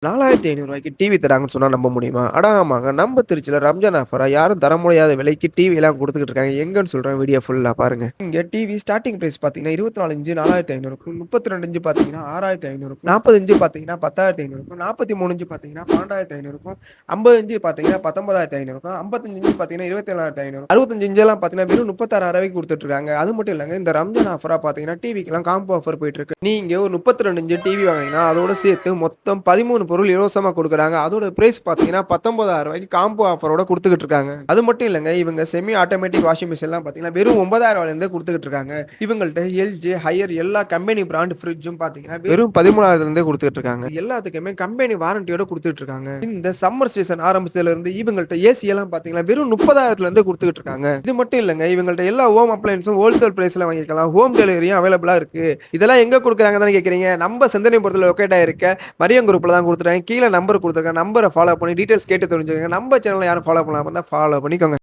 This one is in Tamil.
ரூ. 4500க்கு டிவி தராங்கன்னு சொன்னா நம்ப முடியுமா? அட ஆமாங்க. நம்ம திருச்சியில ரம்ஜான் ஆஃபரா யாரும் தர முடியாத விலைக்கு டிவிலாம் குடுத்துக்கிட்டு இருக்காங்க. எங்கன்னு சொல்றேன் வீடியோ ஃபுல்லா பாருங்க. இங்க டிவி ஸ்டார்ட்டிங் பிரைஸ் பார்த்தீங்கன்னா, 24 இன்ச் 4500க்கும், 32 இன்ச் பார்த்தீங்கன்னா 6500க்கும், 40 இன்ச் பார்த்தீங்கன்னா 10500க்கும், 43 இன்ச் பார்த்தீங்கன்னா 12500க்கும், 50 இன்ச் பார்த்தீங்கன்னா 19500க்கும், 55 இன்ச் பார்த்தீங்கன்னா 27500, 65 இன்ச்லாம் பார்த்தீங்கன்னா வெறும் 36,000க்கு குடுத்துட்டு இருக்காங்க. அது மட்டும் இல்லங்க. இந்த ரம்ஜான் ஆஃபரா பார்த்தீங்கன்னா, டிவிக்கெல்லாம் காம்போ ஆஃபர் போயிட்டு இருக்கு. நீங்க ஒரு 32 இன்ச் டிவி வாங்குனீங்கன்னா, அதோட சேர்த்து மொத்தம் 13 பொருள் இலவசமா குடுக்குறாங்க. அதோட பிரைஸ் பார்த்தீங்கன்னா, ரூ. 19,000க்கு காம்போ ஆஃபரோட குடுத்துக்கிட்டு இருக்காங்க. அது மட்டும் இல்லங்க. இவங்க செமி ஆட்டோமேட்டிக் வாஷிங் மிஷின்லாம் பார்த்தீங்கன்னா, வெறும் ரூ. 9,000லேருந்தே குடுத்துக்கிட்டு இருக்காங்க. இவங்கள்ட்ட எல்ஜி, ஹையர் எல்லா கம்பெனி பிராண்ட் ஃப்ரிட்ஜும் பார்த்தீங்கன்னா, வெறும் 13,000லேருந்தே குடுத்துட்டு இருக்காங்க. எல்லாத்துக்குமே கம்பெனி வாரண்டியோட குடுத்துட்டு இருக்காங்க. இந்த சம்மர் சீசன் ஆரம்பிச்சதுலேருந்து இவங்கள்ட்ட ஏசி எல்லாம் பார்த்தீங்கன்னா, வெறும் 30,000லேருந்தே குடுத்துக்கிட்டு இருக்காங்க. இது மட்டும் இல்லங்க. இவங்கள்ட்ட எல்லா ஹோம் அப்ளையன்ஸும் ஹோல்சேல் பிரைஸ்ல வாங்கிக்கலாம். ஹோம் டெலிவரியும் அவைலபிளா இருக்கு. இதெல்லாம் எங்க குடுக்குறாங்கன்னு தானே கேட்கிறீங்க? நம்ம சிந்தனைபுரத்துல லொகேட் ஆயிருக்க மரியம் குரூப்ல தான் குடுத்துருக்கேன். கீழ நம்பர் குடுத்துருக்கேன். நம்பர ஃபாலோ பண்ணி டீடைல்ஸ் கேட்டு தெரிஞ்சுக்கங்க. நம்ம சேனல யாரும் ஃபாலோ பண்ணாம இருந்தா ஃபாலோ பண்ணிக்கோங்க.